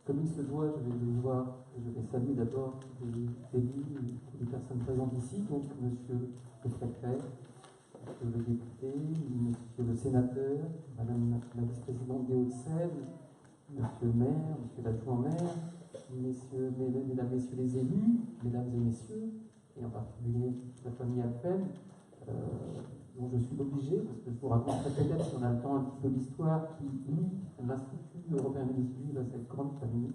Comme il se doit, je vais saluer d'abord les élus, les personnes présentes ici, donc Monsieur le Préfet, Monsieur le député, Monsieur le sénateur, Madame la vice-présidente des Hauts-de-Seine, Monsieur le maire, Monsieur l'adjoint-maire, Mesdames, Messieurs les élus, Mesdames et Messieurs, et en particulier la famille Alphen, dont je suis obligé, parce que je vous raconterai peut-être, si on a le temps, un petit peu l'histoire qui lie l'Institut européen des Juifs à cette grande famille.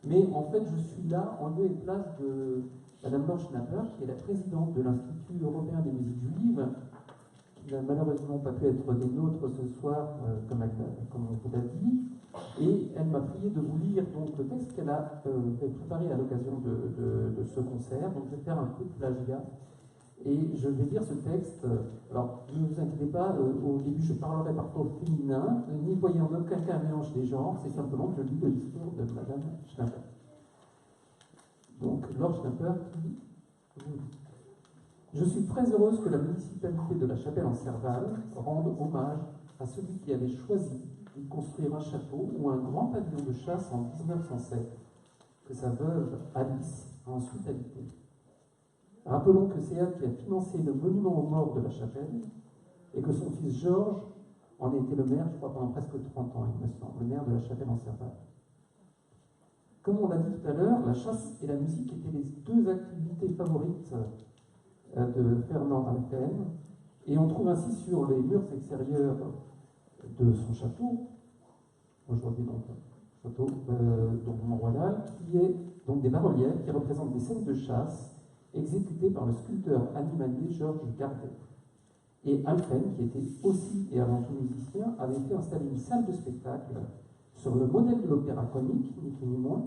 Mais en fait, je suis là en lieu et place de Madame Laure Schnapper, qui est la présidente de l'Institut européen des musiques juives, qui n'a malheureusement pas pu être des nôtres ce soir, comme on vous l'a dit. Et elle m'a prié de vous lire donc, le texte qu'elle a préparé à l'occasion de ce concert. Donc je vais faire un peu de plagiat. Et je vais lire ce texte. Alors, ne vous inquiétez pas, au début, je parlerai parfois au féminin. N'y voyez en aucun cas un mélange des genres, c'est simplement que je lis le discours de Madame Schnapper. Donc, Laure Schnapper qui vous dit: Je suis très heureuse que la municipalité de La Chapelle-en-Serval rende hommage à celui qui avait choisi de construire un château ou un grand pavillon de chasse en 1907, que sa veuve Alice a ensuite habité. Rappelons que c'est elle qui a financé le monument aux morts de La Chapelle et que son fils Georges en était le maire, je crois, pendant presque 30 ans, il me semble, le maire de La Chapelle-en-Serval. Comme on l'a dit tout à l'heure, la chasse et la musique étaient les deux activités favorites de Fernand Alphen, et on trouve ainsi sur les murs extérieurs de son château, aujourd'hui donc château Mont-Royal, qui est donc des bas-reliefs qui représentent des scènes de chasse exécuté par le sculpteur animalier Georges Gardet. Et Alphen, qui était aussi et avant tout musicien, avait fait installer une salle de spectacle sur le modèle de l'opéra comique, ni plus ni moins,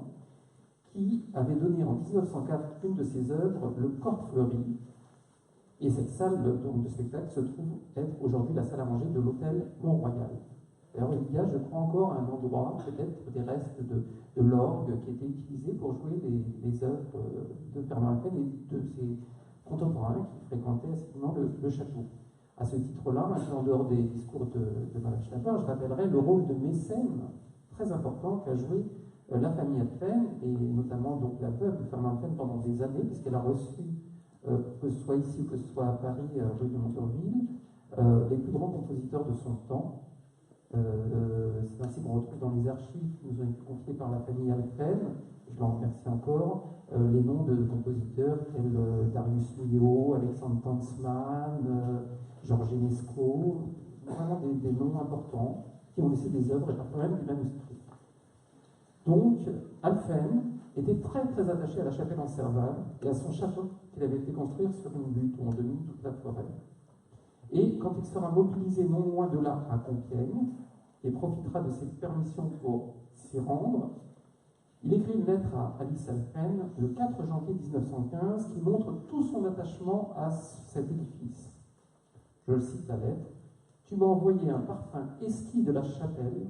qui avait donné en 1904 une de ses œuvres, Le Corps Fleuri. Et cette salle de spectacle se trouve être aujourd'hui la salle à manger de l'hôtel Mont-Royal. D'ailleurs, il y a, je crois, encore un endroit, peut-être des restes de l'orgue qui était utilisé pour jouer les œuvres de Fernand Alphen et de ses contemporains qui fréquentaient assidûment le château. À ce titre-là, en dehors des discours de Mme Schnapper, je rappellerai le rôle de mécène très important qu'a joué la famille Alphen, et notamment donc la veuve de Fernand Alphen pendant des années, puisqu'elle a reçu, que ce soit ici ou que ce soit à Paris, rue de Montorville, les plus grands compositeurs de son temps. C'est ainsi qu'on retrouve dans les archives qui nous ont été confiées par la famille Alphen, je l'en remercie encore, les noms de compositeurs tels Darius Milhaud, Alexandre Tanzmann, Georges Enesco, vraiment des noms importants qui ont laissé des œuvres et parfois même des manuscrits. Donc, Alphen était très très attaché à la Chapelle-en-Serval et à son château qu'il avait fait construire sur une butte où on domine toute la forêt. Et quand il sera mobilisé non loin de là, à Compiègne, et profitera de cette permission pour s'y rendre, il écrit une lettre à Alice Alphen le 4 janvier 1915 qui montre tout son attachement à cet édifice. Je cite la lettre: « Tu m'as envoyé un parfum exquis de la chapelle,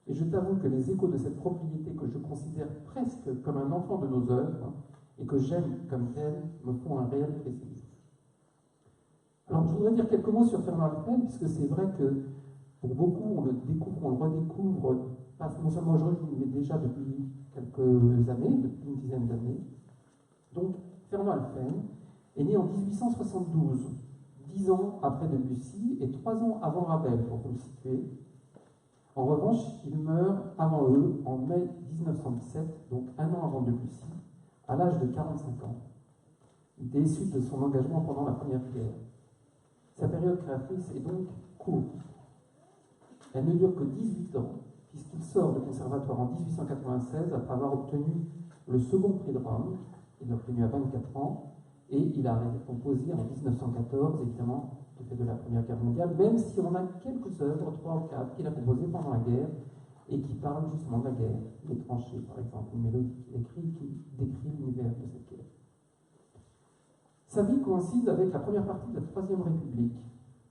et je t'avoue que les échos de cette propriété que je considère presque comme un enfant de nos œuvres, et que j'aime comme telle, me font un réel plaisir. » Alors, je voudrais dire quelques mots sur Fernand Alphen, puisque c'est vrai que pour beaucoup, on le découvre, on le redécouvre, pas non seulement aujourd'hui, mais déjà depuis quelques années, depuis une dizaine d'années. Donc, Fernand Alphen est né en 1872, 10 ans après Debussy et 3 ans avant Ravel, pour vous le situer. En revanche, il meurt avant eux, en mai 1917, donc un an avant Debussy, à l'âge de 45 ans, des suites de son engagement pendant la Première Guerre. Sa période créatrice est donc courte. Elle ne dure que 18 ans, puisqu'il sort du conservatoire en 1896 après avoir obtenu le second prix de Rome. Il l'a obtenu à 24 ans, et il a arrêté de composer en 1914, évidemment, du fait de la Première Guerre mondiale, même si on a quelques œuvres, 3 ou 4, qu'il a composées pendant la guerre, et qui parlent justement de la guerre. Les tranchées, par exemple, une mélodie qu'il écrit qui décrit l'univers de cette guerre. Sa vie coïncide avec la première partie de la Troisième République,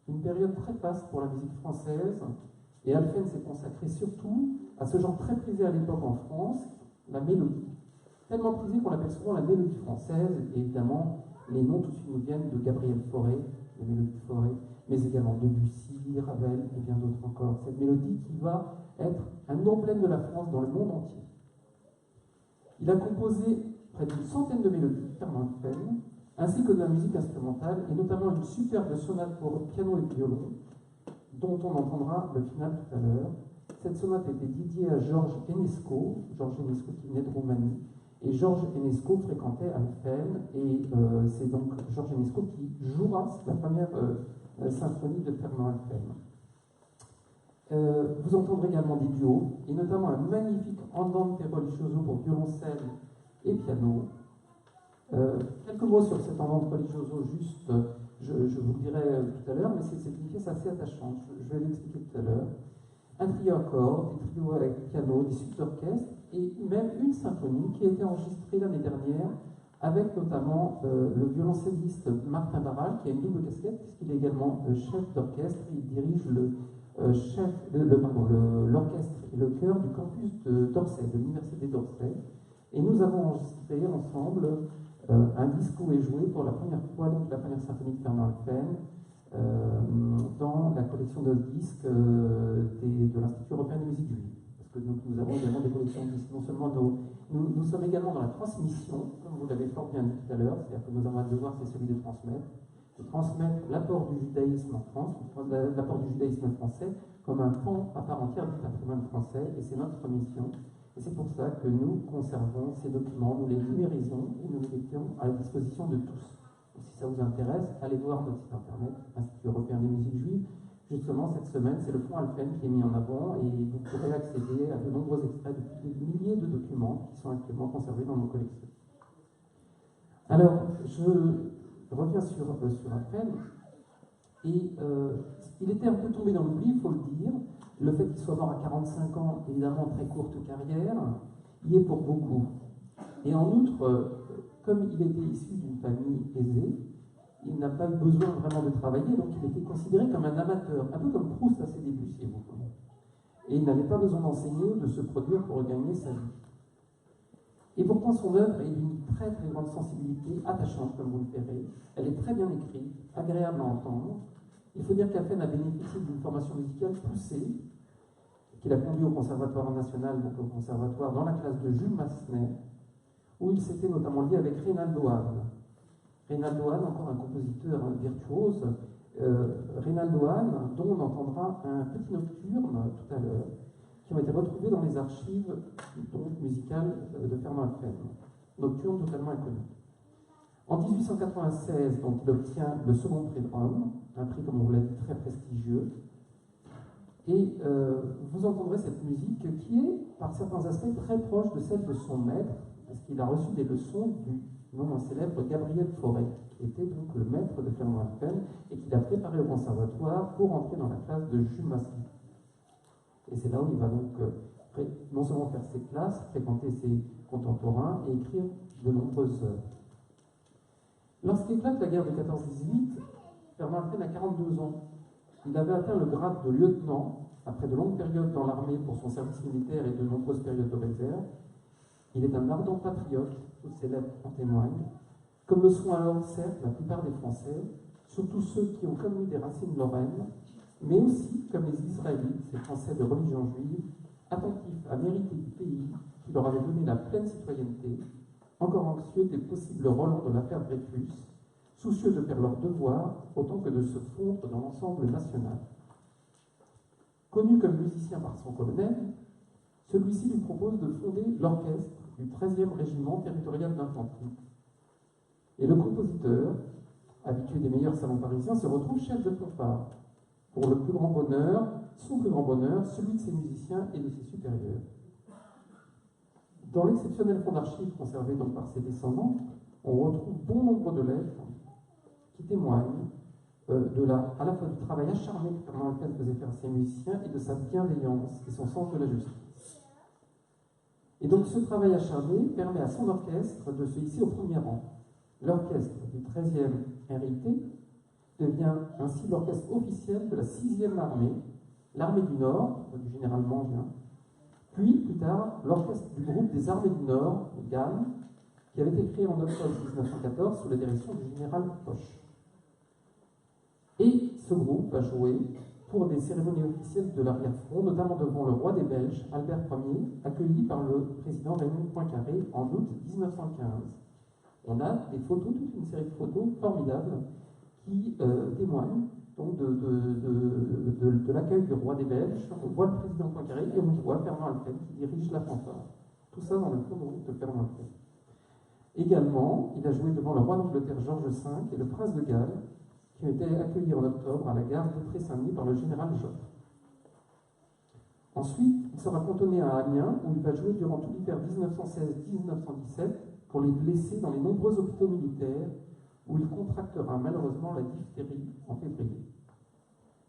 une période très faste pour la musique française, et Alphen s'est consacré surtout à ce genre très prisé à l'époque en France, la mélodie. Tellement prisé qu'on l'appelle souvent la mélodie française, et évidemment, les noms tout de suite nous viennent de Gabriel Fauré, les mélodies Fauré, mais également Debussy, Ravel et bien d'autres encore. Cette mélodie qui va être un emblème de la France dans le monde entier. Il a composé près d'une centaine de mélodies, Fernand Pfenn, ainsi que de la musique instrumentale, et notamment une superbe sonate pour piano et violon, dont on entendra le final tout à l'heure. Cette sonate était dédiée à Georges Enesco qui venait de Roumanie, et Georges Enesco fréquentait Alphen, et c'est donc Georges Enesco qui jouera la première symphonie de Fernand Alphen. Vous entendrez également des duos, et notamment un magnifique Andante religioso pour violoncelle et piano. Quelques mots sur cet Andante religioso, juste, je vous le dirai tout à l'heure, mais c'est une pièce assez attachante, je vais l'expliquer tout à l'heure. Un trio à cordes, des trios avec piano, des suites d'orchestre, et même une symphonie qui a été enregistrée l'année dernière, avec notamment le violoncelliste Martin Barral, qui a une double casquette, puisqu'il est également chef d'orchestre, il dirige l'orchestre et le chœur du campus d'Orsay, de l'université d'Orsay. Et nous avons enregistré ensemble un disque où est joué pour la première fois, donc la première symphonie de Fernand Alphen, dans la collection de disques de l'Institut européen de musique juive. Parce que nous avons également des collections de disques. Non seulement nous sommes également dans la transmission, comme vous l'avez fort bien dit tout à l'heure, c'est-à-dire que nous avons un devoir, c'est celui de transmettre l'apport du judaïsme en France, l'apport du judaïsme français, comme un pan à part entière du patrimoine français, et c'est notre mission. Et c'est pour ça que nous conservons ces documents, nous les numérisons et nous les mettons à la disposition de tous. Donc, si ça vous intéresse, allez voir notre site internet, Institut européen des musiques juives. Justement, cette semaine, c'est le fonds Alphen qui est mis en avant et vous pourrez accéder à de nombreux extraits de des milliers de documents qui sont actuellement conservés dans nos collections. Alors, je reviens sur Alphen. Et il était un peu tombé dans l'oubli, il faut le dire. Le fait qu'il soit mort à 45 ans, évidemment, très courte carrière, y est pour beaucoup. Et en outre, comme il était issu d'une famille aisée, il n'a pas eu besoin vraiment de travailler, donc il était considéré comme un amateur, un peu comme Proust à ses débuts, si vous voulez. Et il n'avait pas besoin d'enseigner ou de se produire pour gagner sa vie. Et pourtant, son œuvre est d'une très très grande sensibilité, attachante, comme vous le verrez. Elle est très bien écrite, agréable à entendre. Il faut dire qu'Alphen a bénéficié d'une formation musicale poussée, qu'il a conduit au Conservatoire national, donc au Conservatoire dans la classe de Jules Massenet, où il s'était notamment lié avec Reynaldo Hahn. Reynaldo Hahn, encore un compositeur virtuose, Reynaldo Hahn, dont on entendra un petit nocturne tout à l'heure, qui ont été retrouvés dans les archives donc, musicales de Fernand Alphen. Nocturne totalement inconnu. En 1896, donc, il obtient le second prix de Rome, un prix, comme on vous l'a dit, très prestigieux. Et vous entendrez cette musique qui est, par certains aspects, très proche de celle de son maître, parce qu'il a reçu des leçons du non célèbre Gabriel Fauré, qui était donc le maître de Fernand Alphen, et qui l'a préparé au conservatoire pour entrer dans la classe de Jules Massenet. Et c'est là où il va donc non seulement faire ses classes, fréquenter ses contemporains et écrire de nombreuses œuvres. Lorsqu'éclate la guerre de 14-18, Fernand Alphen a 42 ans. Il avait atteint le grade de lieutenant après de longues périodes dans l'armée pour son service militaire et de nombreuses périodes de réserve. Il est un ardent patriote, toutes ses lettres en témoignent, comme le sont alors, certes, la plupart des Français, surtout ceux qui ont comme lui des racines lorraines, mais aussi comme les Israélites, ces Français de religion juive, attentifs à mériter du pays qui leur avait donné la pleine citoyenneté, encore anxieux des possibles relents de l'affaire Dreyfus, soucieux de faire leur devoir autant que de se fondre dans l'ensemble national. Connu comme musicien par son colonel, celui-ci lui propose de fonder l'orchestre du 13e régiment territorial d'infanterie. Et le compositeur, habitué des meilleurs salons parisiens, se retrouve chef de fanfare, pour le plus grand bonheur, son plus grand bonheur, celui de ses musiciens et de ses supérieurs. Dans l'exceptionnel fonds d'archives conservé donc par ses descendants, on retrouve bon nombre de lettres qui témoignent à la fois du travail acharné que Fernand Alphen faisait faire à ses musiciens et de sa bienveillance et son sens de la justice. Et donc ce travail acharné permet à son orchestre de se hisser au premier rang. L'orchestre du 13e RIT devient ainsi l'orchestre officiel de la 6e armée, l'armée du Nord, du général Mangin, puis plus tard l'orchestre du groupe des armées du Nord, GAN, qui avait été créé en octobre 1914 sous la direction du général Foch. Et ce groupe va jouer pour des cérémonies officielles de l'arrière-front, notamment devant le roi des Belges, Albert Ier, accueilli par le président Raymond Poincaré en août 1915. On a des photos, toute une série de photos formidables qui témoignent donc de l'accueil du roi des Belges. On voit le président Poincaré et on voit Fernand Alphen qui dirige la fanfare. Tout ça dans le fond de Fernand Alphen. Également, il a joué devant le roi d'Angleterre George V et le prince de Galles, qui ont été accueillis en octobre à la gare d'Étré-Saint-Denis par le général Joffre. Ensuite, il sera cantonné à Amiens, où il va jouer durant tout l'hiver 1916-1917 pour les blessés dans les nombreux hôpitaux militaires, où il contractera malheureusement la diphtérie en février.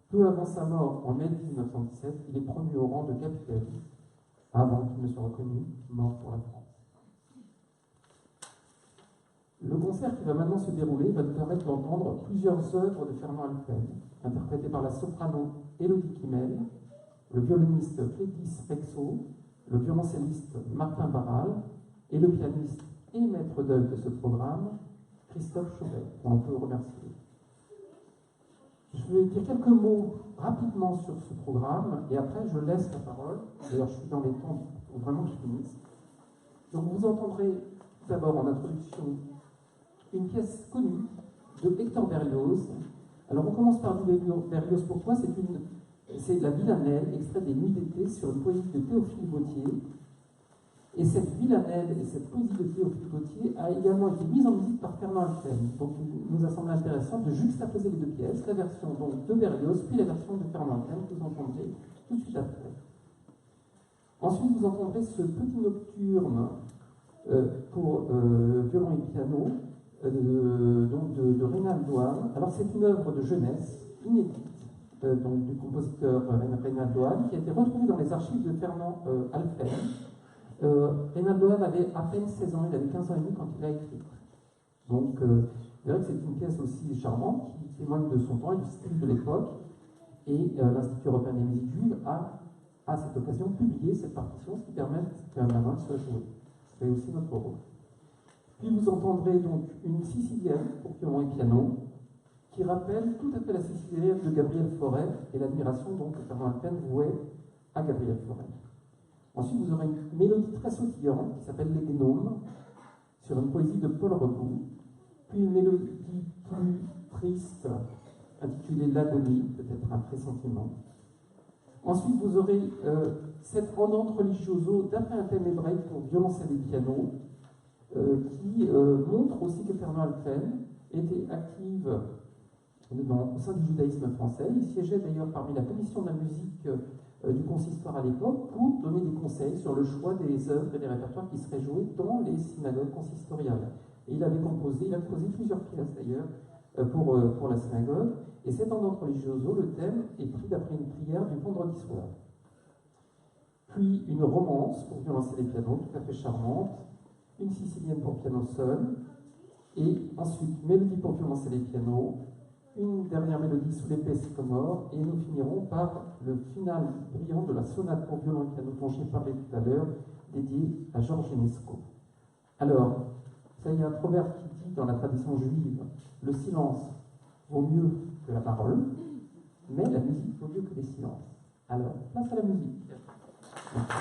Peu avant sa mort, en mai 1917, il est promu au rang de capitaine, avant qu'il ne soit reconnu mort pour la France. Le concert qui va maintenant se dérouler va nous permettre d'entendre plusieurs œuvres de Fernand Alphen, interprétées par la soprano Élodie Kimel, le violoniste Clédis Rexaud, le violoncelliste Martin Barral et le pianiste et maître d'œuvre de ce programme, Christophe Chauvet, qu'on peut remercier. Je vais dire quelques mots rapidement sur ce programme et après je laisse la parole. D'ailleurs, je suis dans les temps où vraiment je finisse. Donc vous entendrez d'abord en introduction une pièce connue de Hector Berlioz. Alors on commence par du Berlioz. Pourquoi? C'est la Villanelle, extrait des Nuits d'été sur une poésie de Théophile Gautier. Et cette Villanelle et cette poésie de Théophile Gautier a également été mise en musique par Fernand Alphen. Donc il nous a semblé intéressant de juxtaposer les deux pièces, la version donc de Berlioz, puis la version de Fernand Alphen, que vous entendrez tout de suite après. Ensuite, vous entendrez ce petit nocturne pour violon et piano, donc de Reynald Douane. Alors c'est une œuvre de jeunesse inédite donc du compositeur Reynald Douane qui a été retrouvée dans les archives de Fernand Alphen. Reynald Douane avait à peine 16 ans, il avait 15 ans et demi quand il a écrit. Donc c'est vrai que c'est une pièce aussi charmante qui témoigne de son temps et du style de l'époque. Et l'Institut européen des musiques juives a à cette occasion publié cette partition, ce qui permet qu'un main soit joué. C'est aussi notre rôle. Puis vous entendrez donc une sicilienne pour violon et piano, qui rappelle tout à fait la sicilienne de Gabriel Fauré et l'admiration donc que Fernand Alphen vouait à Gabriel Fauré. Ensuite, vous aurez une mélodie très sautillante qui s'appelle Les Gnomes, sur une poésie de Paul Rebout, puis une mélodie plus triste, intitulée L'agonie, peut-être un pressentiment. Ensuite, vous aurez cette Andante religioso d'après un thème hébraïque pour violoncelle et piano, qui montre aussi que Fernand Alphen était active au sein du judaïsme français. Il siégeait d'ailleurs parmi la commission de la musique du consistoire à l'époque pour donner des conseils sur le choix des œuvres et des répertoires qui seraient joués dans les synagogues consistoriales. Et il a composé plusieurs pièces d'ailleurs pour la synagogue. Et cet Andante religioso, le thème est pris d'après une prière du vendredi soir. Puis une romance pour violoncelle et piano, tout à fait charmante, une sicilienne pour piano seul, et ensuite mélodie pour violoncelle et piano, une dernière mélodie sous l'épée sycomore, et nous finirons par le final brillant de la sonate pour violon et piano dont j'ai parlé tout à l'heure, dédiée à Georges Enesco. Alors, ça y a un proverbe qui dit dans la tradition juive, le silence vaut mieux que la parole, mais la musique vaut mieux que les silences. Alors, place à la musique. Merci.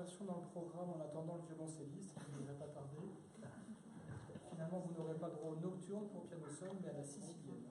inversion dans le programme en attendant le violoncelliste, qui ne devrait pas tarder. Finalement, vous n'aurez pas droit au nocturne pour piano seul, mais à la sicilienne.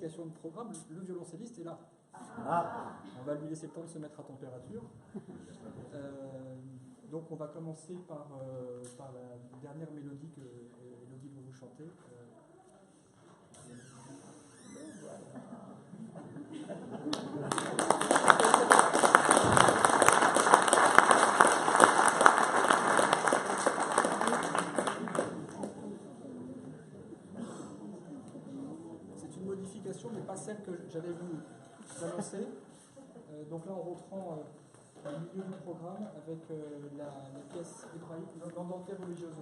De programme, le violoncelliste est là. On va lui laisser le temps de se mettre à température. Donc on va commencer par la dernière mélodie que Élodie va vous chanter. Mais pas celle que j'allais vous annoncer. Donc là, on reprend au milieu du programme avec la pièce hébraïque, l'andantée religieuse.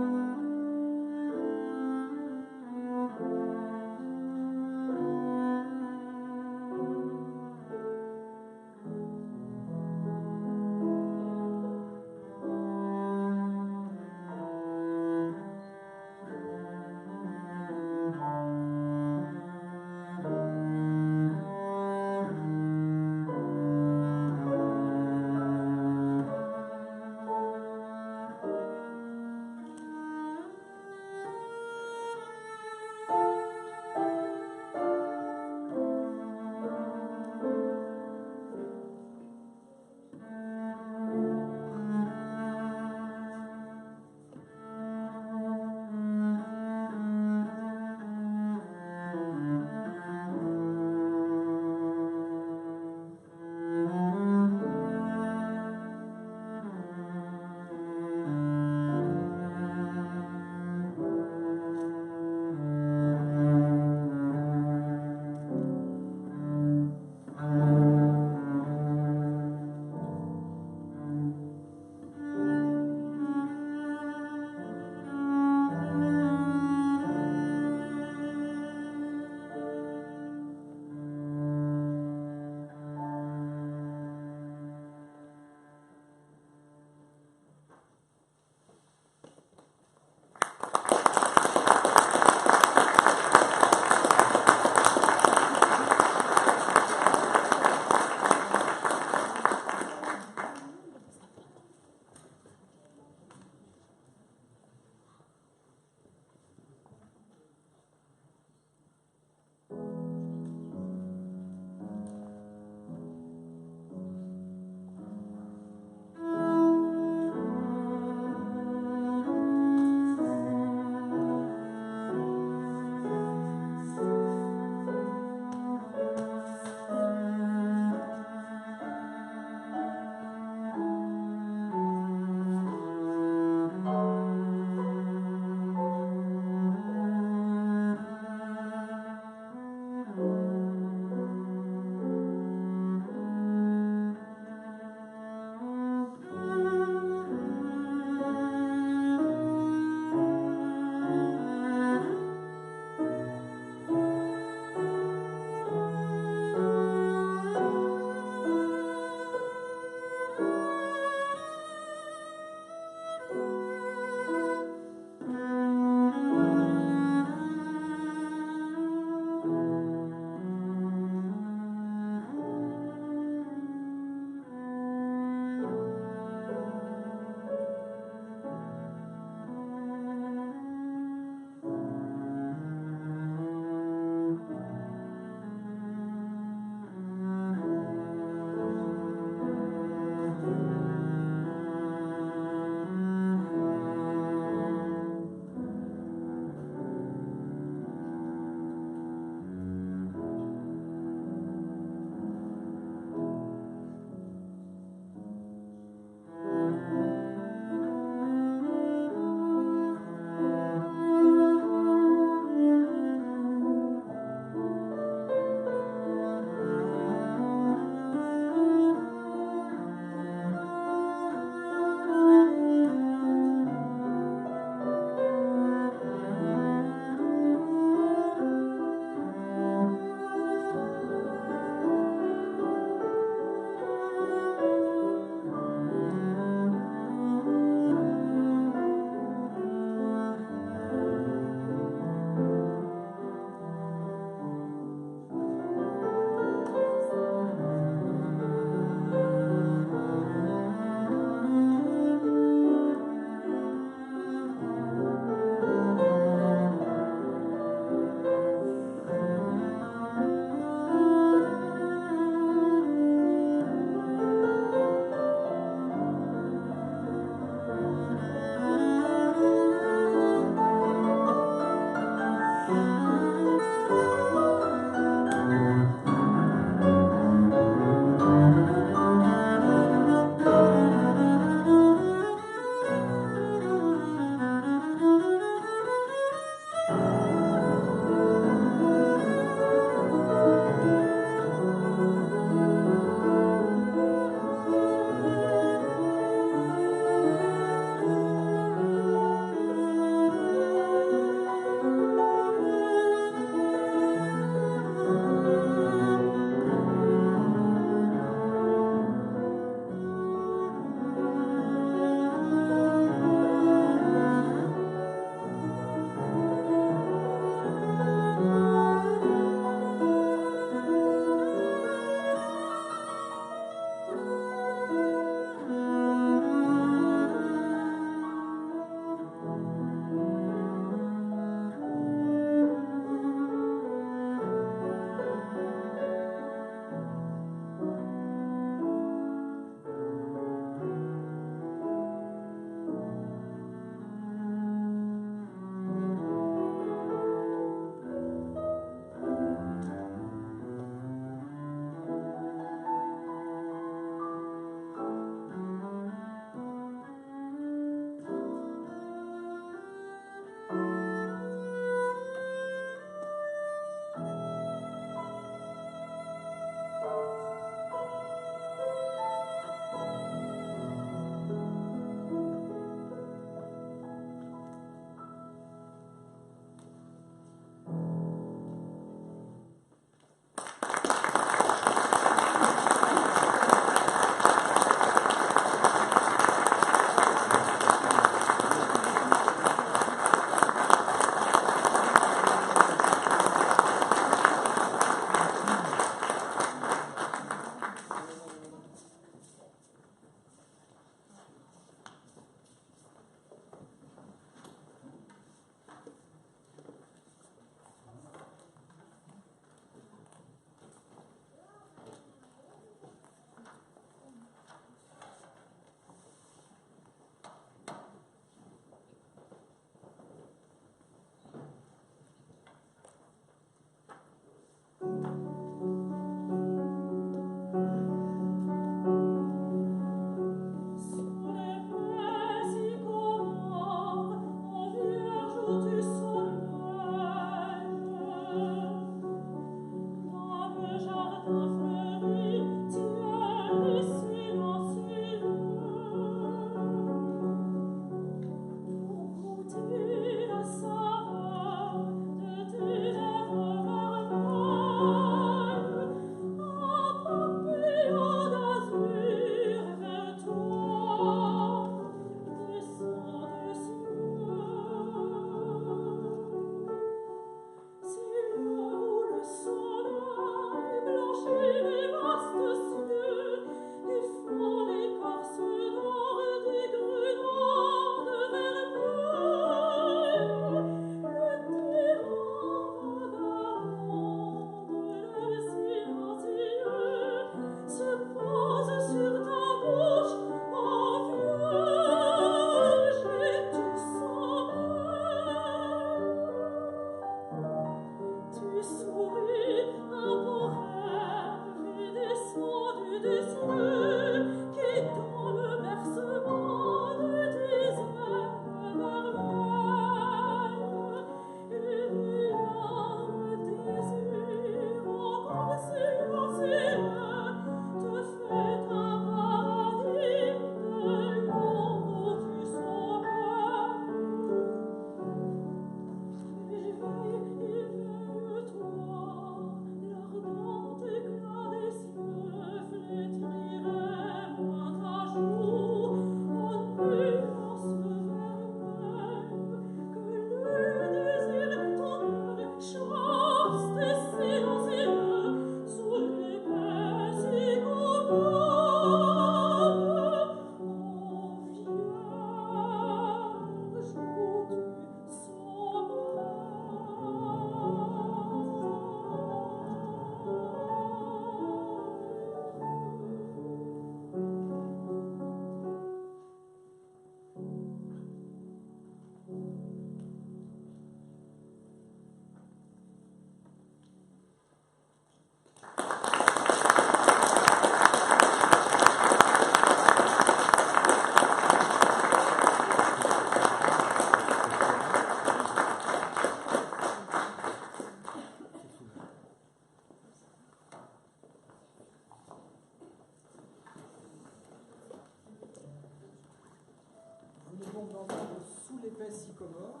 épais sycomore.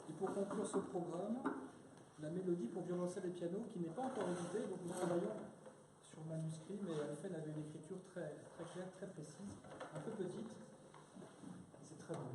Et pour conclure ce programme, la mélodie pour violoncelle et piano qui n'est pas encore éditée, donc nous travaillons sur manuscrit, mais Alphen avait une écriture très, très claire, très précise, un peu petite. C'est très bon.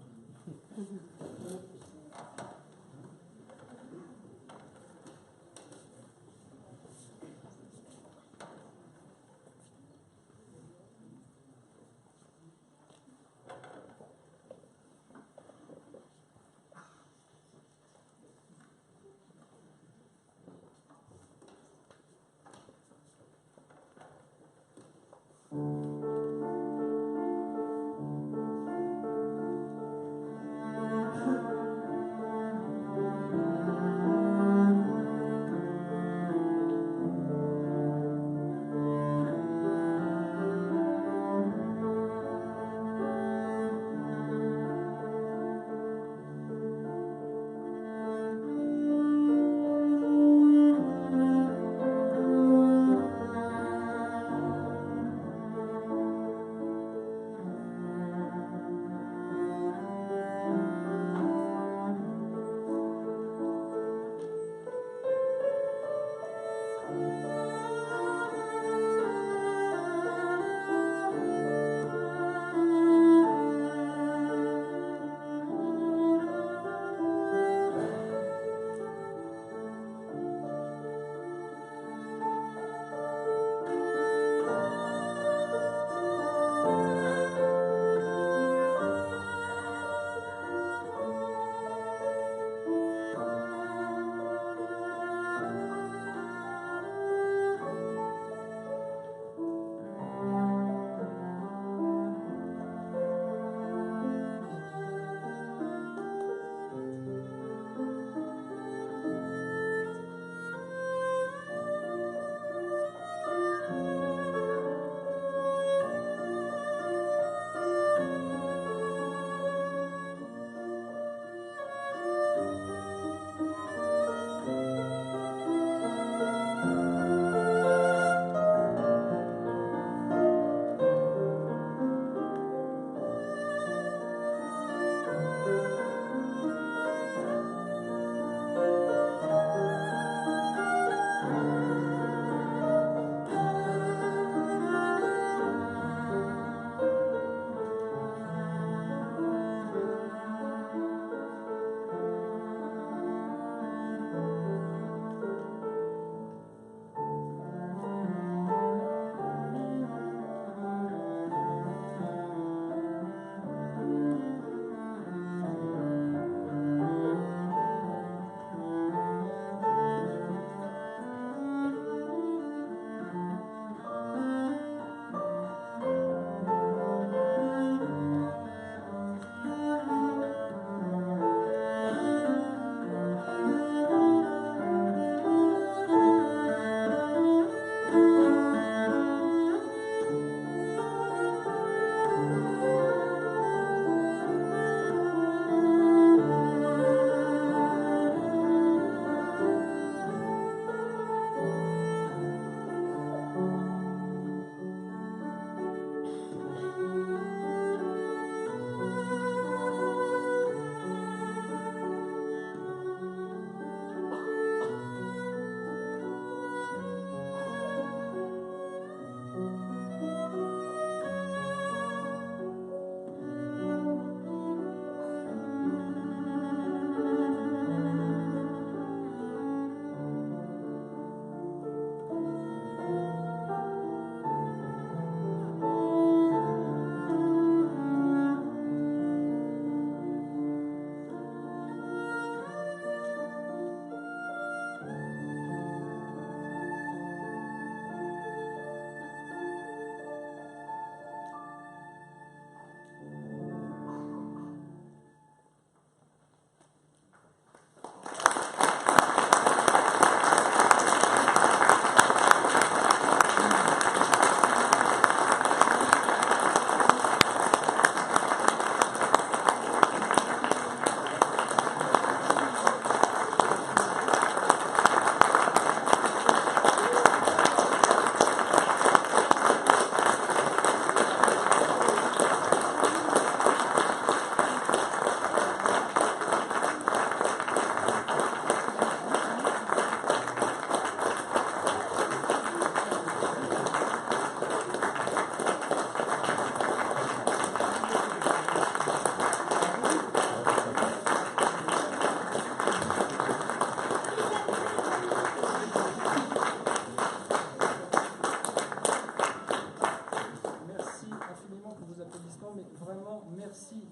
Non, mais vraiment, merci.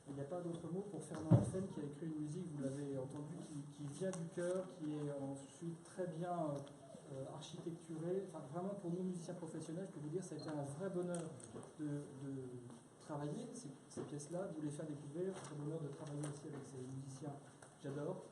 Il n'y a pas d'autre mot pour Fernand Haffen qui a écrit une musique, vous l'avez entendu, qui vient du cœur, qui est ensuite très bien architecturée. Enfin, vraiment, pour nous musiciens professionnels, je peux vous dire, ça a été un vrai bonheur de travailler ces pièces-là, de vous les faire découvrir. C'est un bonheur de travailler aussi avec ces musiciens que j'adore.